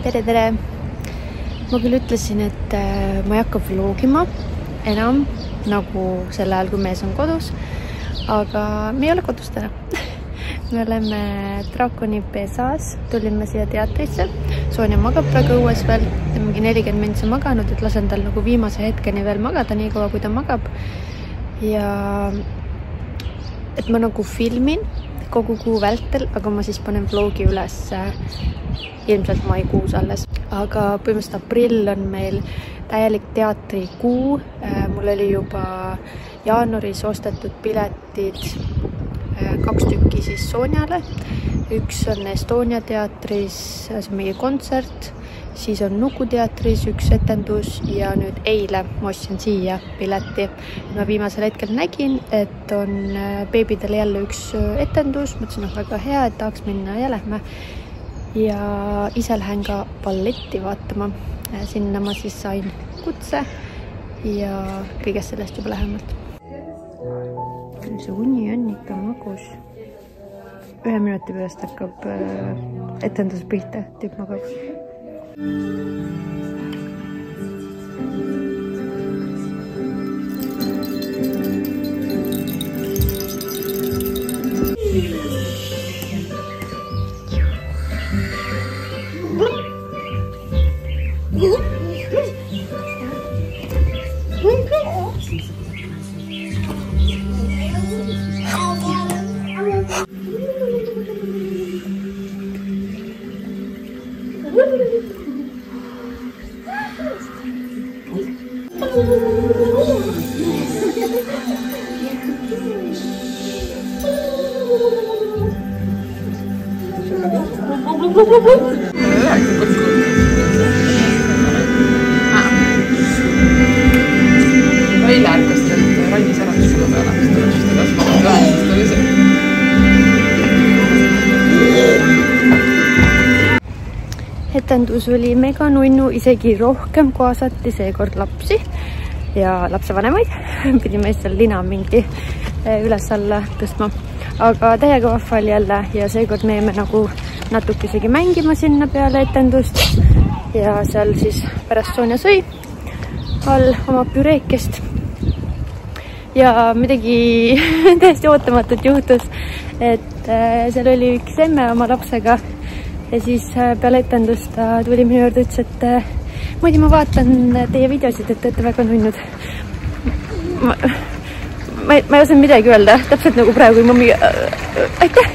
Tere! Ma küll ütlesin, et ma ei hakka vlogima enam nagu sel ajal, kui mees on kodus, aga me ei ole kodus täna. Me oleme Draakoni pesas, tulime siia teatrisse. Sonja magab praegu õues veel, mingi 40 minutit maganud, et lasen tal nagu viimase hetkeni veel magada, nii kaua kui ta magab. Ja et ma nagu filmin kogu kuu vältel, aga ma siis panen vlogi üles ilmselt maikuus alles. Aga põhimõtteliselt aprill on meil täielik teatrikuu. Mul oli juba jaanuaris ostetud piletid 2 tükki siis Sonjale. Üks on Estonia teatris, see on mingi kontsert, siis on Nuku teatris üks etendus ja nüüd eile ma ostsin siia pileti. Ma viimasel hetkel nägin, et on beebidele jälle üks etendus, mõtlesin, väga hea, et tahaks minna ja lähme. Ja ise lähen ka balletti vaatama. Sinna ma siis sain kutse ja kõigest sellest juba lähemalt. See uni on ikka magus. 1 minuti pärast hakkab etendus pihta, tüüp magab. Etendus oli mega nunnu, isegi rohkem kaasati seekord lapsi ja lapsevanemaid. Pidime seal lina mingi üles-alla tõstma. Aga täiega vahva oli jälle ja seekord me jäime nagu natuke isegi mängima sinna peale etendust. Ja seal siis pärast Sonja sõi all oma püreekest. Ja midagi täiesti ootamatut juhtus, et seal oli üks emme oma lapsega. Ja siis peale etendust ta tuli minu juurde, ütles, et muidu ma vaatan teie videosid, et te olete väga nunnud. Ma ei osanud midagi öelda, täpselt nagu praegu, kui mammi aitäh!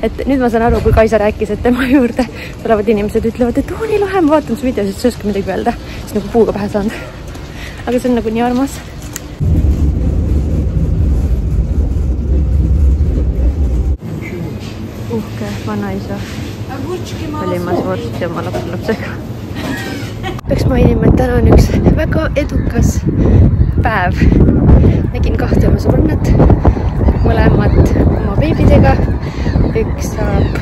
Et nüüd ma saan aru, kui Kaisa rääkis, et tema juurde tulevad inimesed ütlevad, et nii lahe, ma vaatan su videosid, sa ei oska midagi öelda. Siis nagu puuga pähe saanud. Aga see on nagu nii armas. Uhke vanaisa. Valimas varsti oma lapsega. Peaks mainima, et täna on üks väga edukas päev. Nägin 2 oma sõbrannat, mõlemad oma beebidega. Üks saab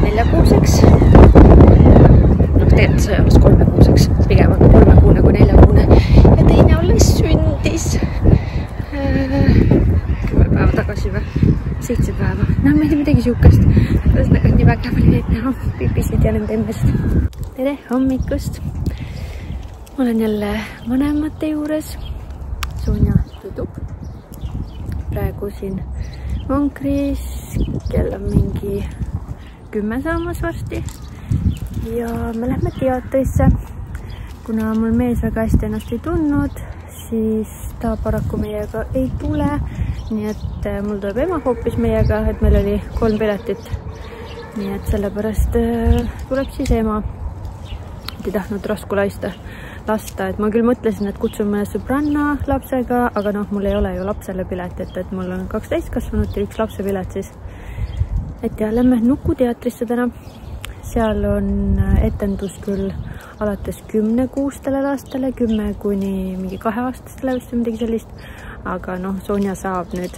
4-kuuseks. Tegelikult see alles 3-kuuseks. Pigem on 3-kuune kui 4-kuune. Ja teine alles sündis. Kümmel päeva tagasi või? 7 päeva. No ma ei tea midagi siukest. Ühesõnaga nii väga palju neid näha piipisid ja nende emmest. Tere hommikust! Ma olen jälle vanemate juures. Sonja tudub. Praegu siin vankris. Kell on mingi 10 saamas varsti. Ja me lähme teatrisse. Kuna mul mees väga hästi ennast ei tundnud, siis ta paraku meiega ei tule. Nii et mul tuleb ema hoopis meiega, et meil oli 3 piletit. Nii et sellepärast tuleb siis ema. Ei tahtnud rasku lasta. Et ma küll mõtlesin, et kutsume sõbranna lapsega, aga mul ei ole ju lapsele piletit, et mul on 2 täiskasvanut ja 1 lapse pilet siis. Et ja lähme Nuku teatrisse täna. Seal on etendus küll alates 10-kuustele lastele, 10 kuni mingi 2-aastastele vist või midagi sellist. Aga Sonja saab nüüd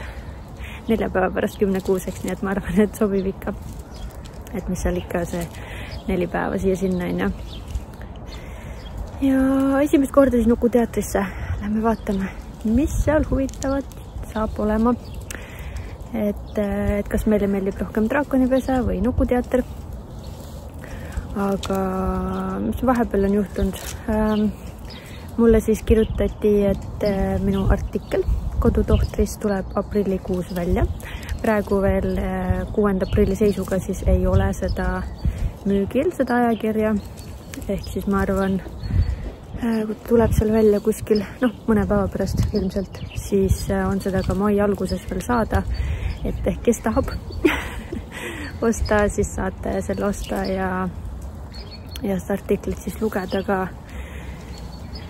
4 päeva pärast 10-kuuseks, nii et ma arvan, et sobib ikka. Et mis seal ikka see 4 päeva siia-sinna on ja. Ja esimest korda siis Nuku teatrisse. Lähme vaatame, mis seal huvitavat saab olema. Et kas meile meeldib rohkem Draakoni pesa või Nuku teater. aga mis vahepeal on juhtunud? Mulle siis kirjutati, et minu artikkel Kodutohtris tuleb aprillikuus välja. Praegu veel 6. aprilli seisuga siis ei ole seda müügil, seda ajakirja. Ehk siis ma arvan, kui tuleb seal välja kuskil, mõne päeva pärast ilmselt, siis on seda ka mai alguses veel saada. Et ehk kes tahab osta, siis saate selle osta ja seda artiklit siis lugeda ka.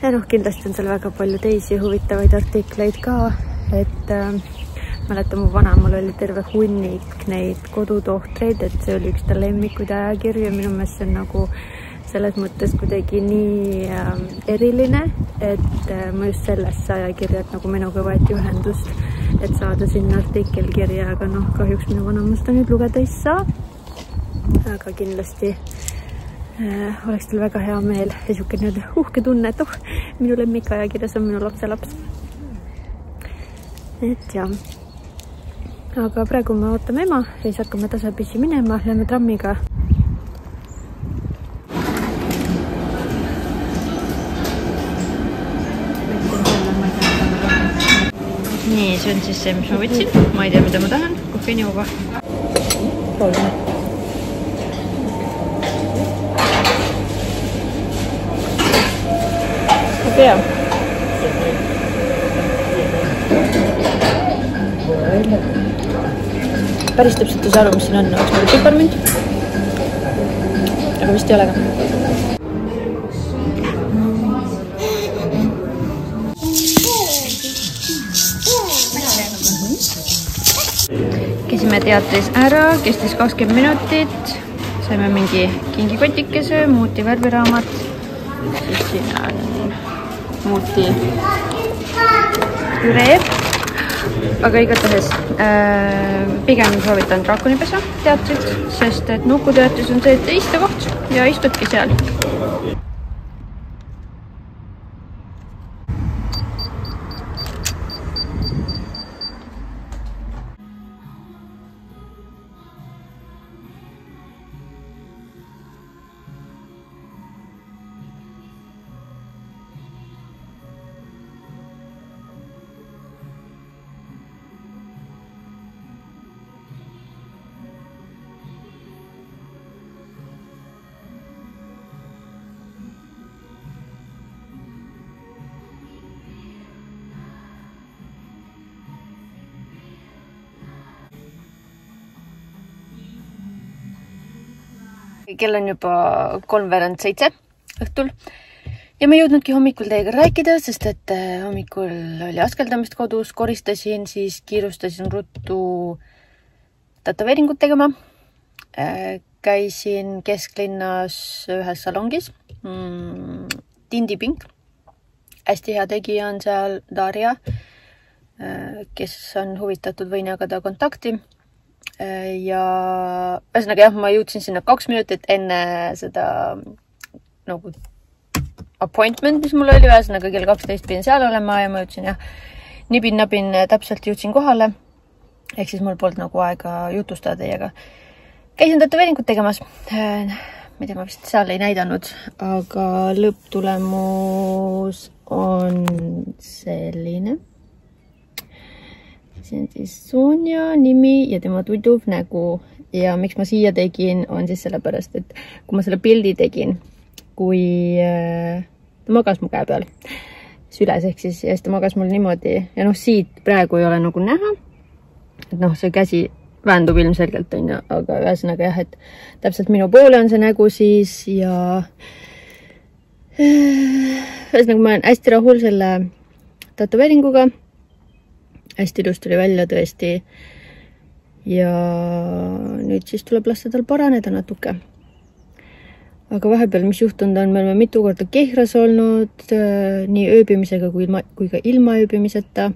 Ja kindlasti on seal väga palju teisi huvitavaid artikleid ka, et mäletan, mu vanaemal oli terve hunnik neid kodutohtreid, et see oli üks ta lemmikuid ajakirju ja minu meelest see on nagu selles mõttes kuidagi nii eriline, et ma just sellest ajakirjad nagu minuga võeti ühendust, et saada sinna artikelkirja, aga kahjuks minu vanemast ta nüüd lugeda ei saa. Aga kindlasti oleks teil väga hea meel ja siuke uhke tunne, et minu lemmikajakirjas on minu lapselaps. Et jah. Aga praegu me ootame ema ja siis hakkame tasapisi minema, lähme trammiga. Nii, see on siis see, mis ma võtsin. Ma ei tea, mida ma tahan. Kofeiniuba. Proovime. Hea. Päris täpselt ei saa aru, mis siin on. Oleks meil piparmünt. Aga vist ei ole ka. Käisime teatris ära, kestis 20 minutit. Saime mingi kingikotikese, muuti värviraamat. Siis siin on muuti püree. Aga igatahes pigem soovitan draakonipesa teatrit, sest et nukuteatris on see, et istekoht ja istudki seal. Kell on juba 6:03 õhtul ja ma ei jõudnudki hommikul teiega rääkida, sest et hommikul oli askeldamist kodus, koristasin, siis kiirustasin ruttu tätoveeringut tegema. Käisin kesklinnas ühes salongis. Tindipink. Hästi hea tegija on seal Darja, kes on huvitatud, võin jagada kontakti. Ja ühesõnaga jah, ma jõudsin sinna 2 minutit enne seda nagu appointment, mis mul oli, ühesõnaga kell 12 pidin seal olema ja ma jõudsin jah, nibin-nabin täpselt jõudsin kohale. Ehk siis mul polnud nagu aega jutustada teiega. Käisin tätoveeringut tegemas. Mida ma vist seal ei näidanud, aga lõpptulemus on selline. See on siis Sonja nimi ja tema tuduv nägu. Ja miks ma siia tegin, on siis sellepärast, et kui ma selle pildi tegin, kui ta magas mu käe peal süles, ehk siis ja ta magas mul niimoodi. Ja siit praegu ei ole nagu näha. Et see käsi väändub ilmselgelt, aga ühesõnaga jah, et täpselt minu poole on see nägu siis ja ühesõnaga ma olen hästi rahul selle tätoveeringuga. Hästi ilus tuli välja tõesti ja nüüd siis tuleb lasta tal paraneda natuke. Aga vahepeal, mis juhtunud on, me oleme mitu korda Kehras olnud nii ööbimisega kui ka ilma ööbimiseta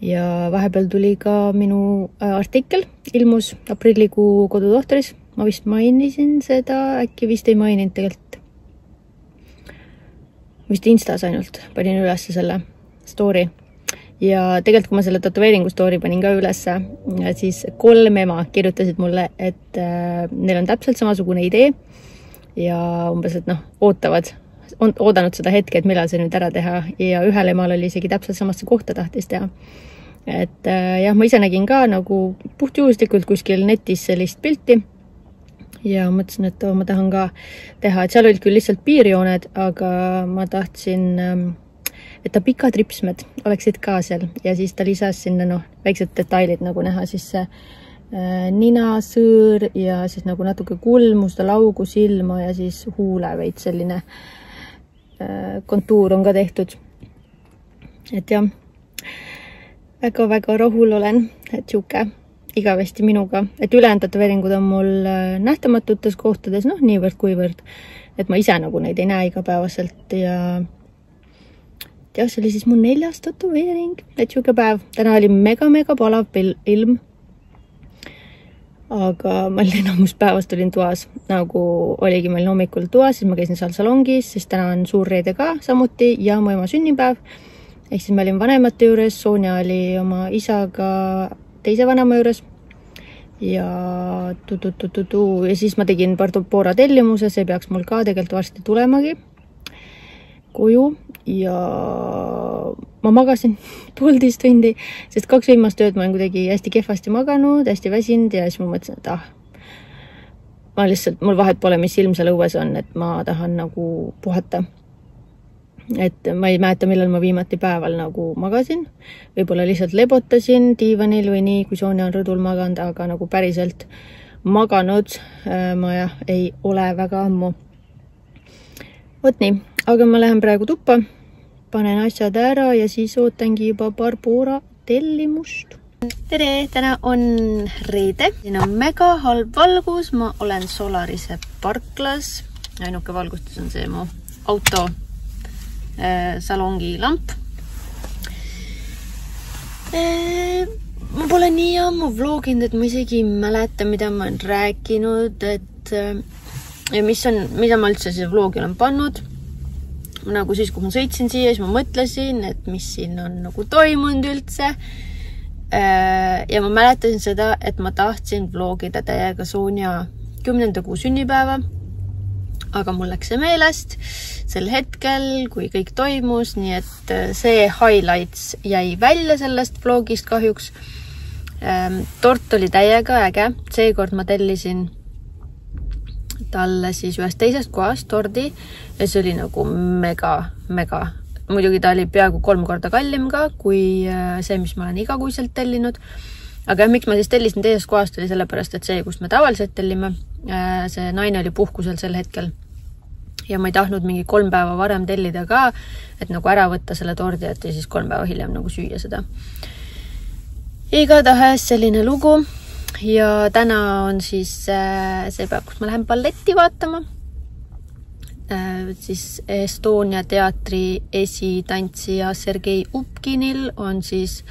ja vahepeal tuli ka minu artikkel, ilmus aprillikuu Kodutohtris. Ma vist mainisin seda, äkki vist ei maininud tegelikult. Vist Instas ainult panin üles selle story. Ja tegelikult, kui ma selle tätoveeringu story panin ka ülesse, siis 3 ema kirjutasid mulle, et neil on täpselt samasugune idee ja umbes, et oodanud seda hetke, et millal see nüüd ära teha ja ühel emal oli isegi täpselt samasse kohta tahtis teha. Et jah, ma ise nägin ka nagu puhtjuhuslikult kuskil netis sellist pilti ja mõtlesin, et ma tahan ka teha, et seal olid küll lihtsalt piirjooned, aga ma tahtsin, et ta pikad ripsmed oleksid ka seal ja siis ta lisas sinna väiksed detailid nagu näha siis see nina, sõõr ja siis nagu natuke kulmu, seda laugu, silma ja siis huule veid selline kontuur on ka tehtud. Et jah, väga-väga rahul olen, et siuke igavesti minuga, et ülejäänud tätoveeringud on mul nähtamatutes kohtades, niivõrd kuivõrd, et ma ise nagu neid ei näe igapäevaselt ja jah, see oli siis mu 4. tätoveering, et siuke päev. Täna oli mega palav ilm, aga ma enamus päevast olin toas, nagu oligi meil hommikul toas, siis ma käisin seal salongis, siis täna on suur reede ka samuti ja mu ema sünnipäev. Ehk siis ma olin vanemate juures, Sonja oli oma isaga teise vanema juures ja ja siis ma tegin Bora tellimuse, see peaks mul ka tegelikult varsti tulemagi koju ja ma magasin 1,5 tundi, sest 2 viimast ööd ma olen kuidagi hästi kehvasti maganud, hästi väsinud ja siis ma mõtlesin, et mul vahet pole, mis ilm seal õues on, et ma tahan nagu puhata. Et ma ei mäleta, millal ma viimati päeval nagu magasin, võib-olla lihtsalt lebotasin diivanil või nii, kui Sonja on rõdul maganud, aga nagu päriselt maganud ma ei ole väga ammu. Vot nii, aga ma lähen praegu tuppa, panen asjad ära ja siis ootangi juba Bora tellimust. Tere, täna on reede, siin on mega halb valgus, ma olen Solarise parklas, ainuke valgustus on see mu auto salongi lamp. Ma pole nii ammu vloginud, et ma isegi ei mäleta, mida ma olen rääkinud, et ja mida ma üldse siia vlogi olen pannud. Nagu siis, kui ma sõitsin siia, siis ma mõtlesin, et mis siin on nagu toimunud üldse. Ja ma mäletasin seda, et ma tahtsin vlogida täiega Sonja 10. kuu sünnipäeva, aga mul läks see meelest sel hetkel, kui kõik toimus, nii et see highlights jäi välja sellest vlogist kahjuks. Tort oli täiega äge, seekord ma tellisin talle siis ühest teisest kohast tordi ja see oli nagu mega. Muidugi ta oli peaaegu 3 korda kallim ka, kui see, mis ma olen igakuiselt tellinud. Aga miks ma siis tellisin teisest kohast oli sellepärast, et see, kust me tavaliselt tellime, see naine oli puhkusel sel hetkel. Ja ma ei tahtnud mingi 3 päeva varem tellida ka, et nagu ära võtta selle tordi, et ja siis 3 päeva hiljem nagu süüa seda. Igatahes selline lugu ja täna on siis see päev, kus ma lähen balletti vaatama. Siis Estonia teatri esitantsija Sergei Upkinil on siis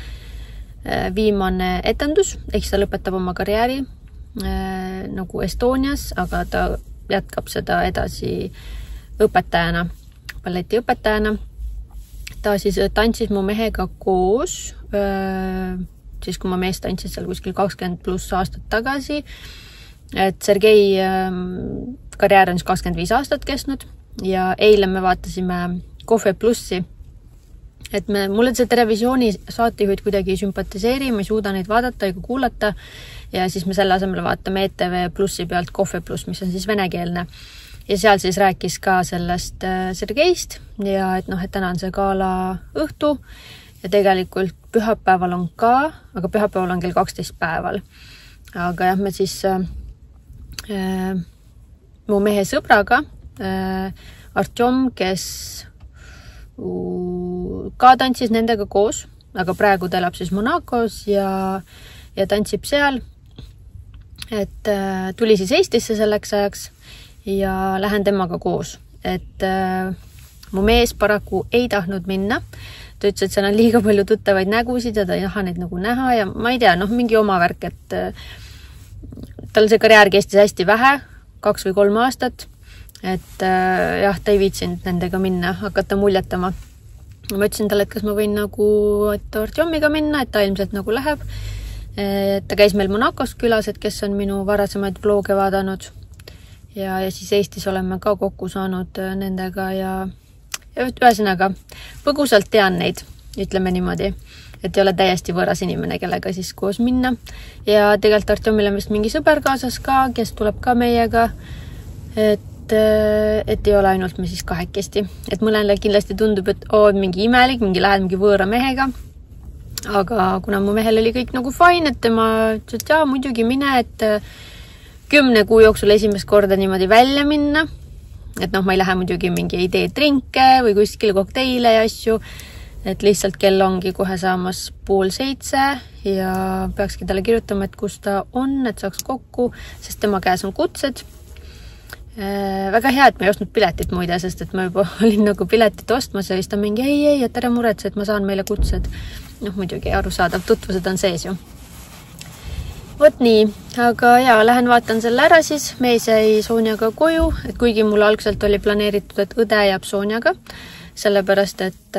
viimane etendus, ehk ta lõpetab oma karjääri nagu Estonias, aga ta jätkab seda edasi õpetajana, balletiõpetajana. Ta siis tantsis mu mehega koos, siis kui ma mees tantsis seal kuskil 20+ aastat tagasi. Et Sergei karjäär on 25 aastat kestnud ja eile me vaatasime Kohve Plussi. Et mulle see televisiooni saatejuhid kuidagi ei sümpatiseeri, ma ei suuda neid vaadata ega kuulata ja siis me selle asemel vaatame ETV Plussi pealt Kohve Pluss, mis on siis venekeelne. Ja seal siis rääkis ka sellest Sergeist ja et täna on see gala õhtu ja tegelikult pühapäeval on ka, aga pühapäeval on kell 12 päeval. Aga jah, me siis mu mehe sõbraga Artjom, kes ka tantsis nendega koos, aga praegu ta elab siis Monacos ja tantsib seal. Et tuli siis Eestisse selleks ajaks ja lähen temaga koos. Et mu mees paraku ei tahtnud minna. Ta ütles, et seal on liiga palju tuttavaid nägusid ja ta ei taha neid nagu näha ja ma ei tea, mingi oma värk, et tal see karjäär kestis hästi vähe, 2 või 3 aastat. Et jah, ta ei viitsinud nendega minna, hakata muljetama. Ma ütlesin talle, et kas ma võin nagu Artjomiga minna, et ta ilmselt nagu läheb. Ta käis meil Monacos külas, et kes on minu varasemaid vlooge vaadanud. ja siis Eestis oleme ka kokku saanud nendega ja ühesõnaga põgusalt tean neid, ütleme niimoodi, et ei ole täiesti võõras inimene, kellega siis koos minna. Ja tegelikult Artjomil on vist mingi sõber kaasas ka, kes tuleb ka meiega, et ei ole ainult me siis kahekesti. Et mõnele kindlasti tundub, et mingi imelik, mingi lähed mingi võõra mehega. Aga kuna mu mehel oli kõik nagu fine, et tema ütles, et jaa, muidugi mine, et 10 kuu jooksul esimest korda niimoodi välja minna. Et ma ei lähe muidugi mingi ideetrinke või kuskil kokteile ja asju. Et lihtsalt kell ongi kohe saamas 6:30 ja peakski talle kirjutama, et kus ta on, et saaks kokku, sest tema käes on kutsed. Väga hea, et ma ei ostnud piletit muide, sest et ma juba olin nagu piletit ostmas ja siis ta mingi ei, et ära muretse, et ma saan meile kutsed. Muidugi arusaadav, tutvused on sees ju. Vot nii, aga jaa, lähen vaatan selle ära siis. Mees jäi Sonjaga koju, et kuigi mul algselt oli planeeritud, et õde jääb Sonjaga, sellepärast, et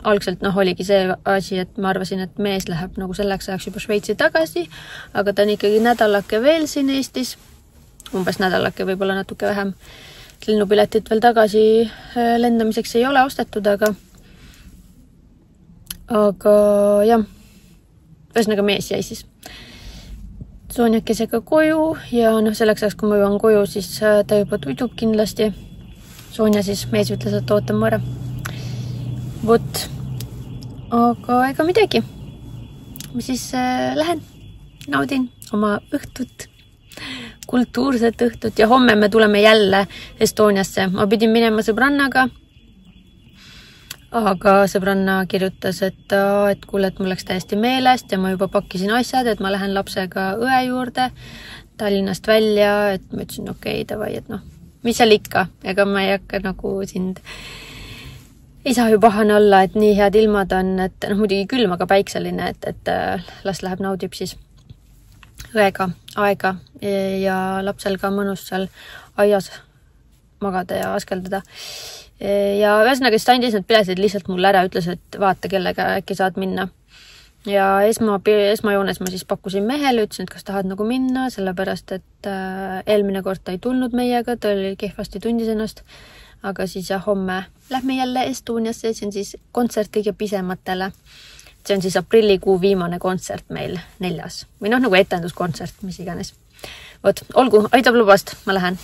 algselt oligi see asi, et ma arvasin, et mees läheb nagu selleks ajaks juba Šveitsi tagasi, aga ta on ikkagi nädalake veel siin Eestis. Umbes nädalake, võib-olla natuke vähem. Linnupiletit veel tagasi lendamiseks ei ole ostetud, aga jah, ühesõnaga mees jäi siis Sonjakesega koju ja selleks ajaks, kui ma jõuan koju, siis ta juba tuidub kindlasti. Sonja siis, mees ütles, et ootan mu ära. Vot, aga ega midagi. Ma siis lähen, naudin oma õhtut, kultuurset õhtut ja homme me tuleme jälle Estoniasse. Ma pidin minema sõbrannaga, aga sõbranna kirjutas, et kuule, et mul läks täiesti meelest ja ma juba pakkisin asjad, et ma lähen lapsega õe juurde Tallinnast välja, et ma ütlesin, okei, davai, et mis seal ikka, ega ma ei hakka nagu sind ei saa ju pahane olla, et nii head ilmad on, et muidugi külm, aga päikseline, et las läheb naudib siis õega aega ja lapsel ka mõnus seal aias magada ja askeldada. Ja ühesõnaga, siis ta andis need piletid lihtsalt mulle ära, ütles, et vaata, kellega äkki saad minna. Ja esmajoones ma siis pakkusin mehele, ütlesin, et kas tahad nagu minna, sellepärast, et eelmine kord ta ei tulnud meiega, ta oli kehvasti tundis ennast, aga siis homme lähme jälle Estoniasse, see on siis kontsert kõige pisematele. See on siis aprillikuu viimane kontsert meil 4. Või nagu etenduskontsert, mis iganes. Vot, olgu, aitab lubast, ma lähen.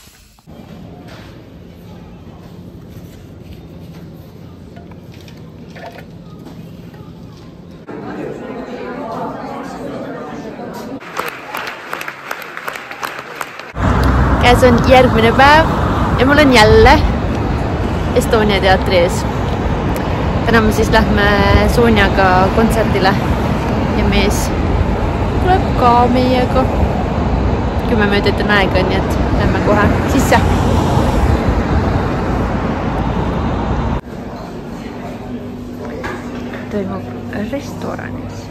Käes on järgmine päev ja mul on jälle Estonia teatri ees. Täna me siis lähme Sonjaga kontserdile ja mees tuleb ka meiega. 10 minutit on aega, nii et lähme kohe sisse. Toimub restoranis.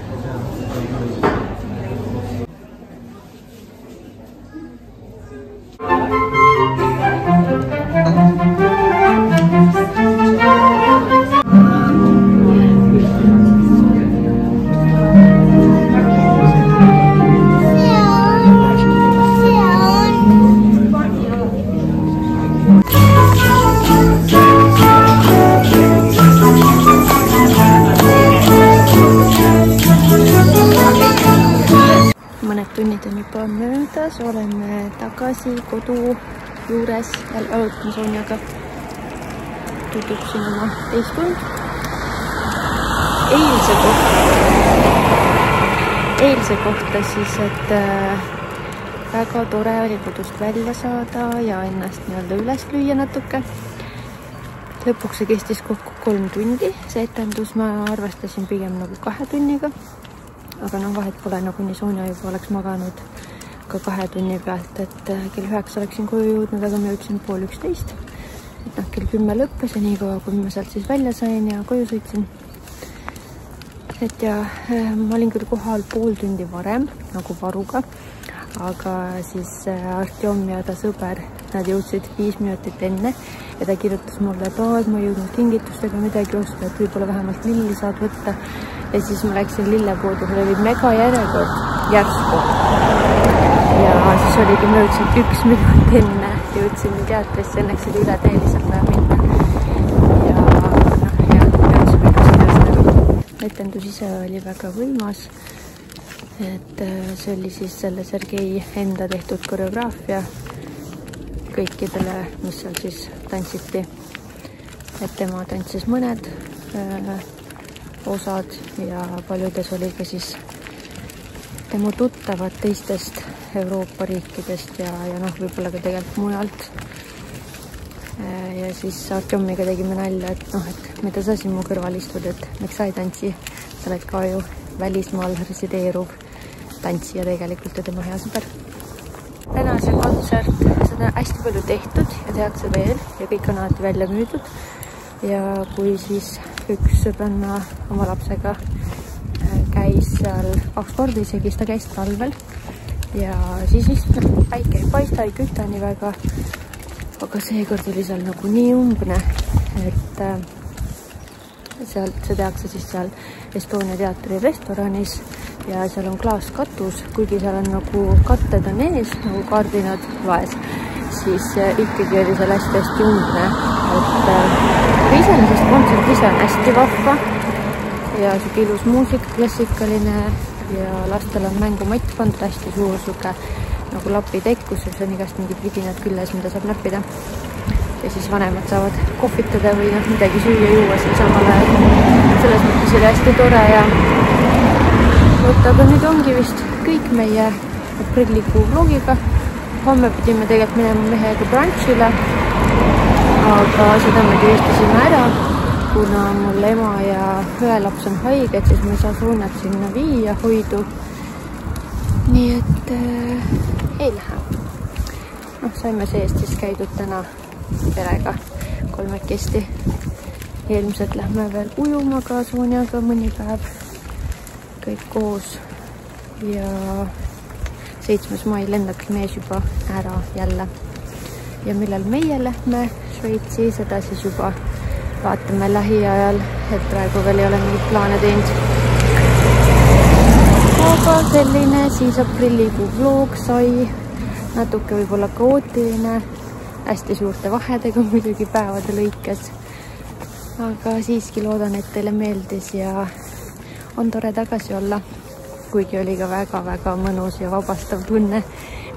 Möödas oleme tagasi kodu juures ja jalutame Sonjaga. Tutub siin oma teistund. Eilse kohta siis, et väga tore oli kodust välja saada ja ennast nii-öelda üles lüüa natuke. Lõpuks see kestis kokku 3 tundi. See etendus ma arvestasin pigem nagu 2 tunniga. Aga vahet pole, nagu nii Sonja juba oleks maganud ka 2 tunni pealt, et kell 9 oleksin koju jõudnud, aga ma jõudsin 10:30. Et kell 10 lõppes ja nii kaua, kui ma sealt siis välja sain ja koju sõitsin. Et ja ma olin küll kohal pool tundi varem, nagu varuga, aga siis Artjom ja ta sõber, nad jõudsid 5 minutit enne ja ta kirjutas mulle, et ma ei jõudnud kingitustega midagi osta, et võib-olla vähemalt lilli saad võtta. Ja siis ma läksin lillepoodi, seal oli mega järjekord järsku. Ja siis oligi, ma jõudsin 1 minut enne, jõudsin teatrisse, õnneks oli üle tee lihtsalt vaja minna. Ja jõudsime ka sinna. Etendus ise oli väga võimas. Et see oli siis selle Sergei enda tehtud koreograafia kõikidele, mis seal siis tantsiti. Et tema tantsis mõned osad ja paljudes oli ka siis tema tuttavad teistest Euroopa riikidest ja võib-olla ka tegelikult mujalt. Ja siis Artjomiga tegime nalja, et mida sa siin mu kõrval istud, et miks sa ei tantsi, sa oled ka ju välismaal resideeruv tantsija tegelikult ja tema hea sõber. Täna see kontsert, seda on hästi palju tehtud ja tehakse veel ja kõik on alati välja müüdud. Ja kui siis üks sõbranna oma lapsega käis seal 2 korda isegi, ta käis talvel ja siis vist päike ei paista, ei küta nii väga, aga seekord oli seal nagu nii umbne, et sealt see tehakse siis seal Estonia teatri restoranis ja seal on klaaskatus, kuigi seal on nagu katted on ees, nagu kardinad laes, siis ikkagi oli seal hästi umbne, et iseenesest kontsert ise on hästi vahva ja siuke ilus muusika, klassikaline ja lastel on mängumatt pandud hästi suur siuke nagu lapitekk, kus on igast mingid vidinad küljes, mida saab näppida. Ja siis vanemad saavad kohvitada või midagi süüa-juua siin samal ajal. Selles mõttes oli hästi tore ja aga nüüd ongi vist kõik meie aprillikuu vlogiga. Homme pidime tegelikult minema mehega brunchile, aga seda me tühistasime ära, kuna mul ema ja õelaps on haiged, siis me ei saa suunat sinna viia hoidu. Nii et ei lähe. Saime seest siis käidud täna perega 3 Eelmiselt lähme veel ujuma ka Sonjaga mõni päev kõik koos ja 7. mai lendab mees juba ära jälle. Ja millal meie lähme Šveitsi, seda siis juba vaatame lähiajal, et praegu veel ei ole mingit plaane teinud. Aga selline siis aprillikuu vlog sai natuke võib-olla kaootiline, hästi suurte vahedega muidugi päevade lõikes. Aga siiski loodan, et teile meeldis ja on tore tagasi olla, kuigi oli ka väga-väga mõnus ja vabastav tunne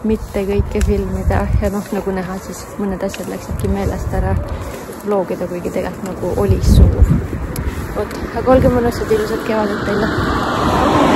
mitte kõike filmida ja nagu näha, siis mõned asjad läksidki meelest ära vlogida, kuigi tegelikult nagu oli suur. Aga olge mõnusad, ilusad kevadet teile!